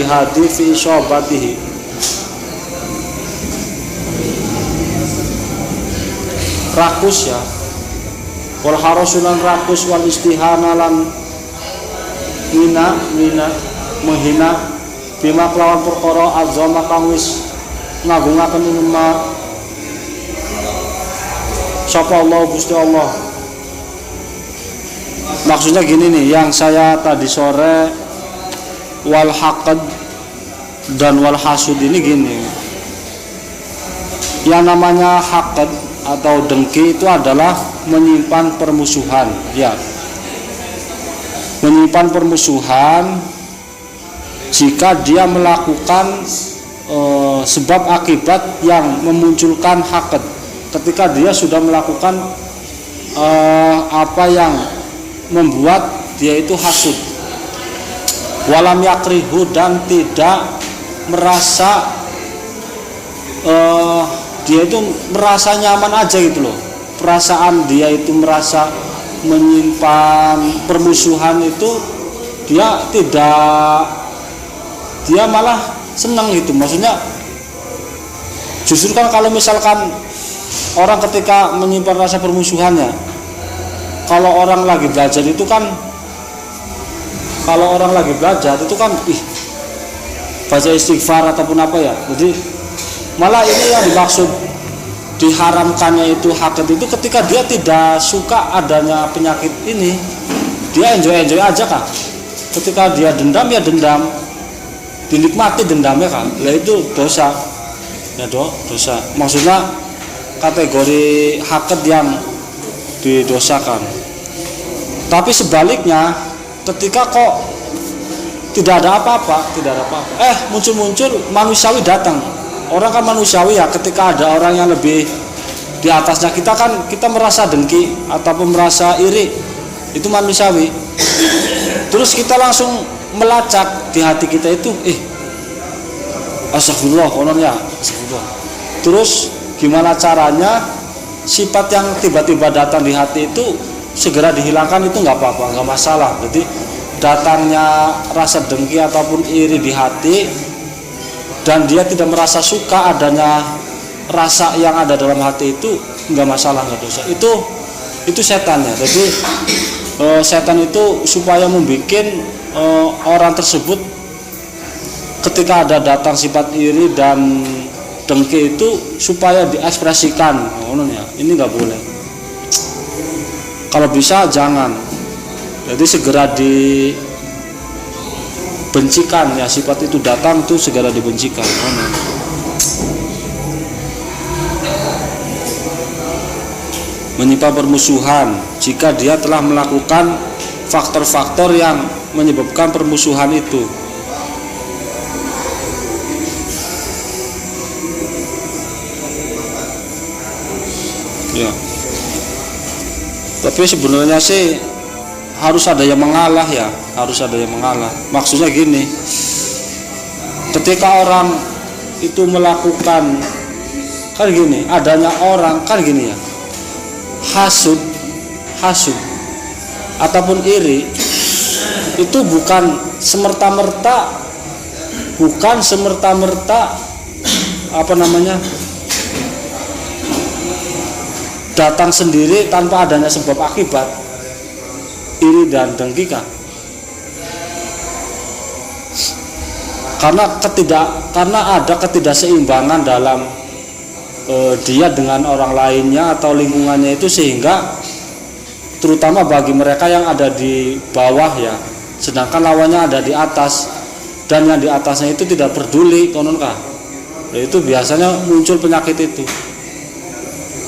hadi fi isyabatihi. Rakus ya, wal harasulan rakus, wal istihana lan mina menghina bima kelawan perkara azama kang wis ngagungaken umat sapa Allah Gusti Allah. Maksudnya gini nih, yang saya tadi sore wal haqad dan wal hasud ini gini. Yang namanya haqad atau dengki itu adalah menyimpan permusuhan, ya. Menyimpan permusuhan jika dia melakukan sebab akibat yang memunculkan haqad. Ketika dia sudah melakukan apa yang membuat dia itu hasud, walam yakrihu, dan tidak merasa dia itu merasa nyaman aja gitu loh. Perasaan dia itu merasa menyimpan permusuhan itu dia malah senang gitu. Maksudnya justru kan kalau misalkan orang ketika menyimpan rasa permusuhannya, kalau orang lagi belajar itu kan baca istighfar ataupun apa ya. Jadi malah ini yang dimaksud diharamkannya itu haqad itu ketika dia tidak suka adanya penyakit ini, dia enjoy aja kan. Ketika dia dendam ya dendam, dinikmati dendamnya kan. Lah itu dosa. Ya dosa. Maksudnya kategori haqad yang didosakan. Tapi sebaliknya, ketika kok tidak ada apa-apa, muncul manusiawi datang. Orang kan manusiawi ya, ketika ada orang yang lebih di atasnya kita merasa dengki ataupun merasa iri, itu manusiawi. Terus kita langsung melacak di hati kita itu, astagfirullah, kononnya astagfirullah. Terus gimana caranya sifat yang tiba-tiba datang di hati itu segera dihilangkan? Itu nggak apa-apa, nggak masalah. Jadi datangnya rasa dengki ataupun iri di hati dan dia tidak merasa suka adanya rasa yang ada dalam hati itu nggak masalah, nggak dosa. Itu setannya. Jadi setan itu supaya membuat orang tersebut ketika ada datang sifat iri dan dengki itu supaya diekspresikan. Ini nggak boleh. Kalau bisa jangan. Jadi segera dibencikan ya, sifat itu datang tuh segera dibencikan. Menyimpan permusuhan jika dia telah melakukan faktor-faktor yang menyebabkan permusuhan itu. Ya. Tapi sebenarnya sih harus ada yang mengalah ya, harus ada yang mengalah. Maksudnya gini, ketika orang itu melakukan kan gini, adanya orang kan gini ya, hasud ataupun iri itu bukan semerta-merta datang sendiri tanpa adanya sebab akibat. Iri dan dengki kan? Karena ada ketidakseimbangan dalam dia dengan orang lainnya atau lingkungannya itu, sehingga terutama bagi mereka yang ada di bawah ya, sedangkan lawannya ada di atas, dan yang di atasnya itu tidak peduli kononkah. Itu biasanya muncul penyakit itu.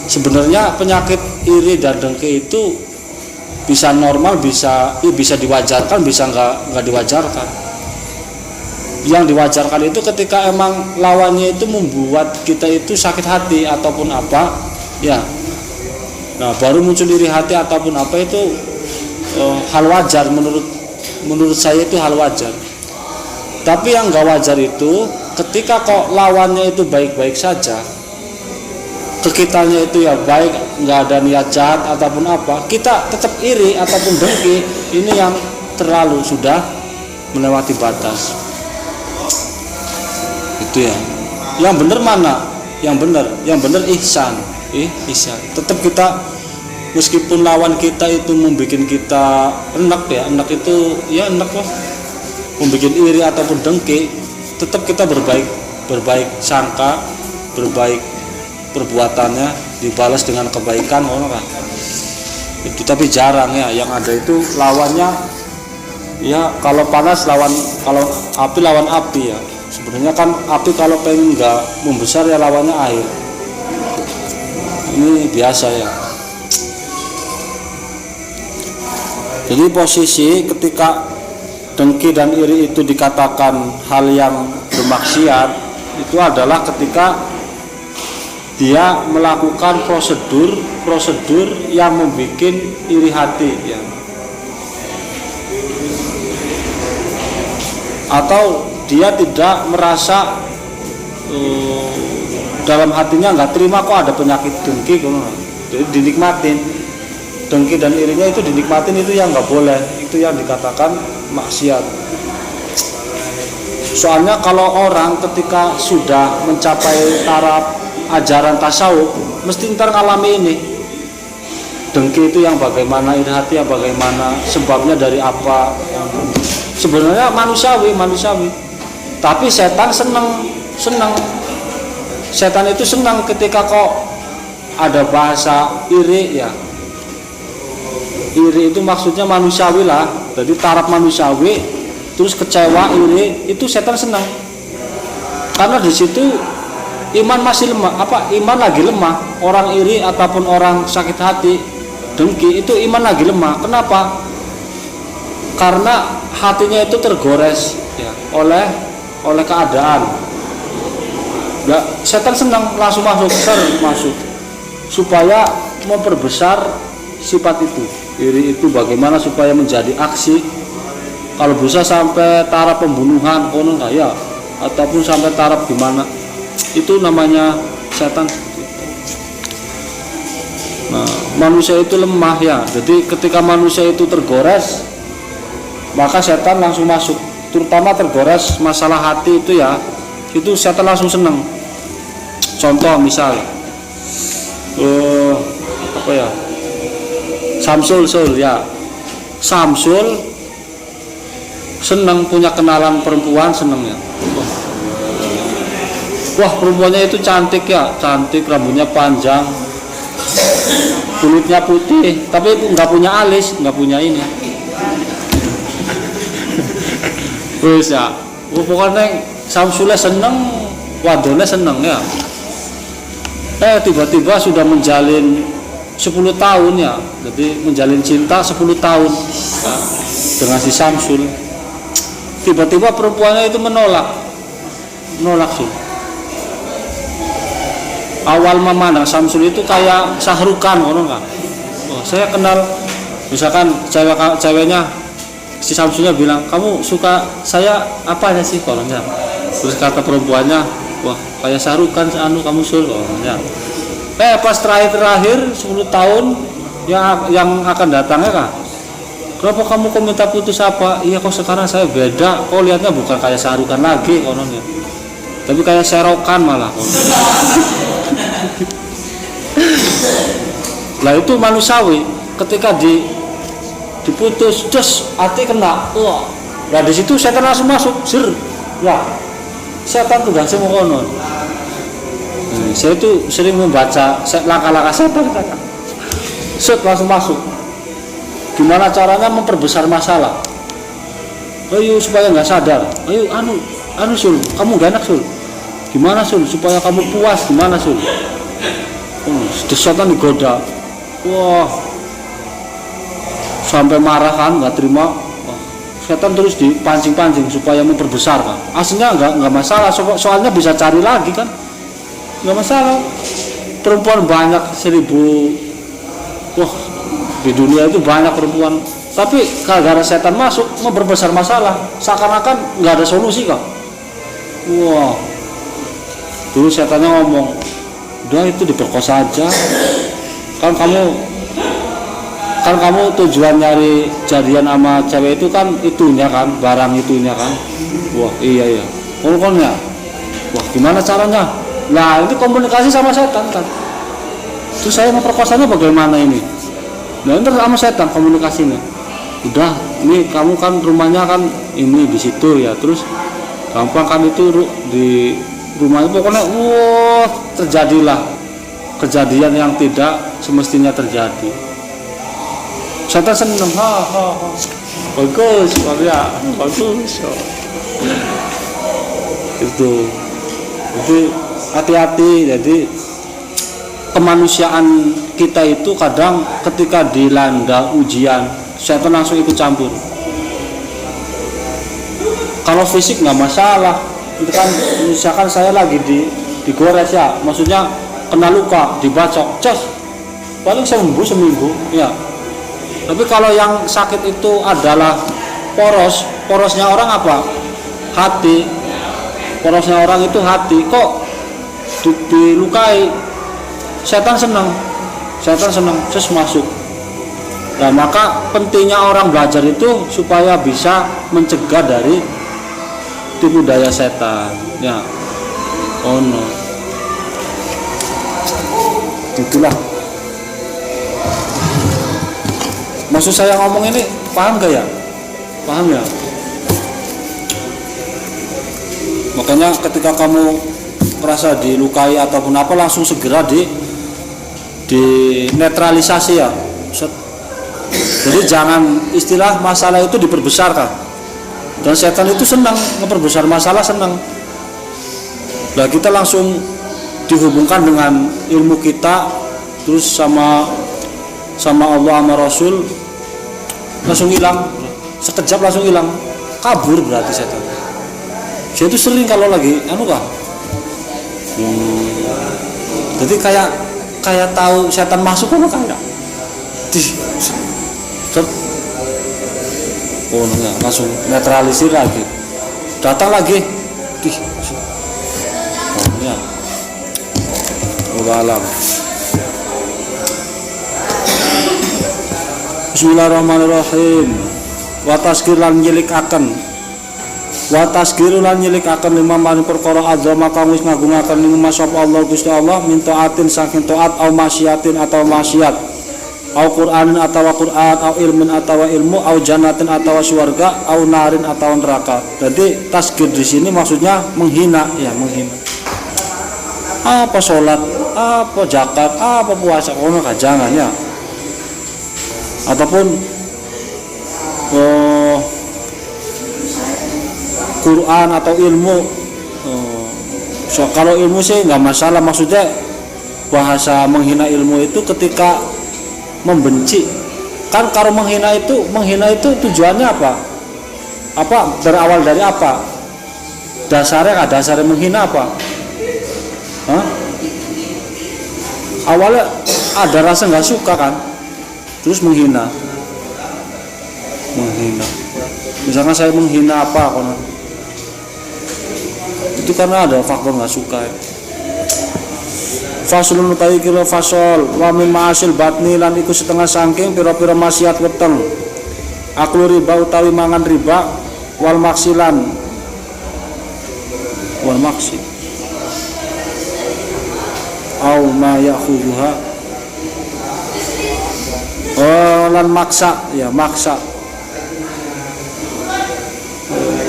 Sebenarnya penyakit iri dan dengki itu bisa normal, bisa diwajarkan, bisa nggak diwajarkan. Yang diwajarkan itu ketika emang lawannya itu membuat kita itu sakit hati ataupun apa ya, nah baru muncul iri hati ataupun apa, itu hal wajar. Menurut saya itu hal wajar. Tapi yang nggak wajar itu ketika kok lawannya itu baik-baik saja, ke kitanya itu ya baik, nggak ada niat jahat ataupun apa, kita tetap iri ataupun dengki. Ini yang terlalu sudah melewati batas. Itu ya. Yang benar mana? Yang benar ihsan. Ihsan. Tetap kita, meskipun lawan kita itu membuat kita enak ya, enak itu ya enak lah, membuat iri ataupun dengki, tetap kita berbaik sangka, berbaik perbuatannya, dibalas dengan kebaikan, kan? Itu tapi jarang ya, yang ada itu lawannya ya, kalau panas kalau api lawan api ya. Sebenarnya kan api kalau pengen nggak membesar ya lawannya air. Ini biasa ya. Jadi posisi ketika dengki dan iri itu dikatakan hal yang bermaksiat, itu adalah ketika dia melakukan prosedur yang membuat iri hati ya. Atau dia tidak merasa dalam hatinya nggak terima kok ada penyakit dengki, jadi dinikmatin. Dengki dan irinya itu dinikmatin, itu yang nggak boleh, itu yang dikatakan maksiat. Soalnya kalau orang ketika sudah mencapai taraf ajaran tasawuf, mesti ntar ngalami ini. Dengki itu yang bagaimana, iri hati yang bagaimana, sebabnya dari apa. Sebenarnya manusiawi. Tapi setan senang. Setan itu senang ketika kok ada bahasa iri ya. Iri itu maksudnya manusiawi lah. Jadi taraf manusiawi, terus kecewa, iri, itu setan senang. Karena di situ iman masih lemah, iman lagi lemah. Orang iri ataupun orang sakit hati, dengki, itu iman lagi lemah. Kenapa? Karena hatinya itu tergores ya, oleh keadaan. Ya, setan senang langsung masuk supaya memperbesar sifat itu. Iri itu bagaimana supaya menjadi aksi. Kalau bisa sampai taraf pembunuhan, ya, ataupun sampai taraf gimana, itu namanya setan. Nah, manusia itu lemah ya. Jadi ketika manusia itu tergores, maka setan langsung masuk. Terutama tergores masalah hati itu ya, itu setan langsung senang. Contoh misal Samsul ya. Samsul senang punya kenalan perempuan, senang ya. Wah, perempuannya itu cantik ya, cantik, rambutnya panjang, kulitnya putih, tapi nggak punya alis, nggak punya ini. Wes ya, pokoknya Samsulnya seneng, wadone seneng ya. Tiba-tiba sudah menjalin 10 tahun ya, jadi menjalin cinta 10 tahun ya, dengan si Samsul. Tiba-tiba perempuannya itu menolak sih. Awal memandang Samsul itu kayak Sahrukan, orang kan. Saya kenal, misalkan ceweknya si Samsulnya bilang, kamu suka saya apanya sih, kolonnya. Terus kata perempuannya, wah kayak Sahrukan kamu sul, kolonnya. Pas terakhir 10 tahun yang akan datangnya kan, kenapa kamu kok minta putus apa? Iya kok sekarang saya beda, kok lihatnya bukan kayak Sahrukan lagi, kolonnya, tapi kayak Serokan malah. Lah itu manusiawi, ketika diputus, just hati kena, wah, nah di situ setan langsung masuk, ya, setan tuh gak semua konon. Saya itu sering membaca langkah-langkah setan, langsung masuk. Gimana caranya memperbesar masalah? Ayo supaya nggak sadar, ayo anu sul, kamu gak enak sul. Gimana sul supaya kamu puas, gimana sul? Setan digoda, wah, sampai marah kan, nggak terima. Setan terus dipancing-pancing supaya memperbesar kan. Aslinya nggak masalah, soalnya bisa cari lagi kan, nggak masalah. Perempuan banyak 1000, wah di dunia itu banyak perempuan. Tapi gara-gara setan masuk memperbesar masalah, seakan-akan nggak ada solusi kan. Wah, dulu setannya ngomong, udah itu diperkosa aja. Kan kamu tujuan nyari jadian sama cewek itu kan itunya kan, barang itunya kan. Wah iya pokoknya Wah, gimana caranya? Nah, ini komunikasi sama setan kan. Terus saya memperkosanya bagaimana ini? Nah, terus sama setan komunikasinya. Udah, ini kamu kan rumahnya kan ini di situ ya. Terus gampang kan itu di rumah itu pokoknya wah, terjadilah kejadian yang tidak semestinya terjadi. Setan seneng, bagus, ya, bagus. Itu. Jadi hati-hati. Jadi kemanusiaan kita itu kadang ketika dilanda ujian, setan langsung ikut campur. Kalau fisik nggak masalah, itu kan misalkan saya lagi digores ya, maksudnya kena luka, dibacok, cas, paling seminggu, ya. Tapi kalau yang sakit itu adalah porosnya orang apa? Hati. Porosnya orang itu hati. Kok dilukai? Setan senang, terus masuk. Nah, maka pentingnya orang belajar itu supaya bisa mencegah dari tipu daya setan. Ya, oh no, itulah. Maksud saya ngomong ini paham gak ya? Paham ya? Makanya ketika kamu merasa dilukai ataupun apa, langsung segera di netralisasi ya. Jadi jangan istilah masalah itu diperbesarkan. Dan setan itu senang memperbesar masalah, senang. Nah, kita langsung dihubungkan dengan ilmu kita, terus sama Allah sama Rasul, langsung hilang, sekejap langsung hilang, kabur berarti setan. Saya itu sering kalau lagi jadi kayak tahu setan masuk kan kayak langsung netralisir lagi, datang lagi, alam. Bismillahirrahmanirrahim. Wa tasghir lan nyilikaken lima maring perkara azama kang wis ngagungaken ing masapa Allah Gusti Allah min taatin saking taat au masyiatin atau maksiat au Qur'anin atau Qur'an au ilmin atau ilmu au jannatin atau surga au narin atau neraka. Jadi tasghir di sini maksudnya menghina ya, menghina. Apa sholat, apa zakat, apa puasa, ono jangan ya. Ataupun Quran atau ilmu. Kalau ilmu sih nggak masalah, maksudnya bahasa menghina ilmu itu ketika membenci. Kan kalau menghina itu tujuannya apa? Berawal dari apa? Dasarnya menghina apa? Awalnya ada rasa nggak suka kan, terus menghina. Misalkan saya menghina apa, itu karena ada faktor nggak suka. Faslun utawi kira fasol wa min ma'asil batni lan iku setengah saking pira-pira maksiat weteng. Aklu riba utawi mangan riba wal maksilan wal maksi au ma ya'khudhuha lan maksa ya, maksa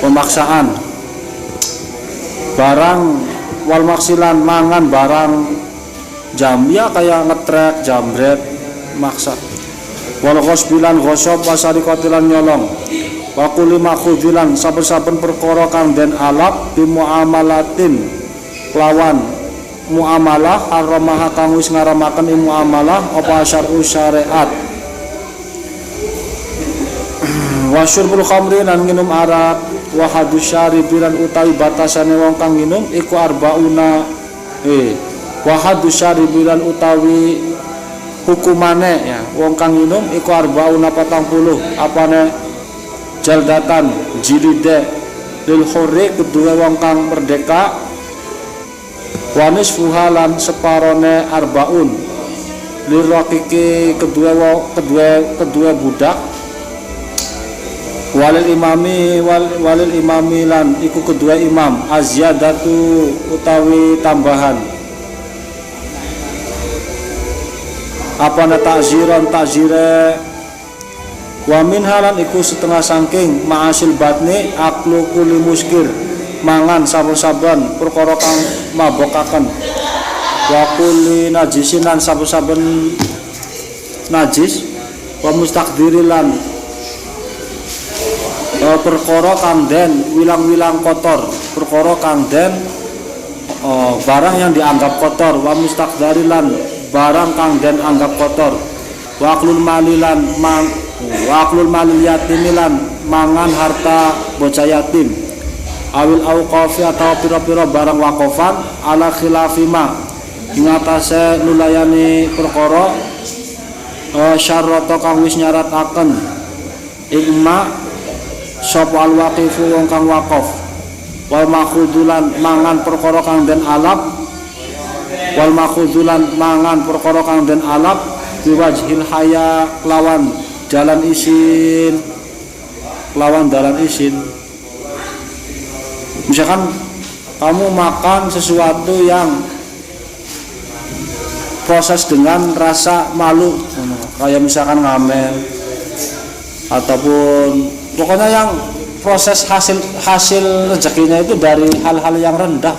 pemaksaan barang wal maksilan mangan barang jam ya, kayak ngetrek, jambret, maksa. Wal ghosbilan ghosob wasari kotilan nyolong. Wa kulli makhudhilan saben-saben perkara kang den alap bi muamalatin lawan muamalah haramaha kang wis ngaramaken ing muamalah apa syar'u syariat. Wa syurbul khamri lan nginum arak wa hadus syaribilan utawi batasane wong kang nginum iku arbauna wa hadus syaribilan utawi hukumane ya wong kang nginum iku arbauna 40 apane jaldatan jilide lil khurri kedua wong kang merdeka wanis fuhalan separone arbaun liraqiki kedua budak walil imami lan iku kedua imam azyadatu utawi tambahan apa na takzire wa min halan iku setengah sangking ma'asil batni aklu kuli muskir mangan saben-saben perkara kang mabokaken wa kuli najisinan saben-saben najis wa mustaqdirilan perkara kang den wilang-wilang kotor perkara kang den barang yang dianggap kotor wa mustaqdarilan barang kang den anggap kotor wa aklul malilan wa aklul malil yatimilan mangan harta bocah yatim awil auqafi atau pira-pira barang wakofan ala khilafima ing atase nulayani perkara syarata kang wis nyarataken ikma sapa al waqifu wong kang waqaf wal makhudulan mangan perkara kang den alap wal makhudulan mangan perkara kang den alap biwajhil haya lawan dalan isin misalkan kamu makan sesuatu yang proses dengan rasa malu kayak misalkan ngamen ataupun pokoknya yang proses hasil rezekinya itu dari hal-hal yang rendah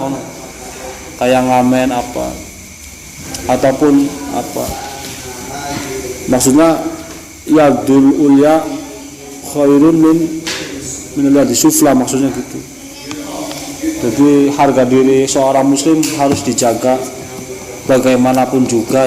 kayak ngamen apa ataupun apa maksudnya yadul ulya khairun min yadi sufla maksudnya gitu. Jadi harga diri seorang muslim harus dijaga bagaimanapun juga.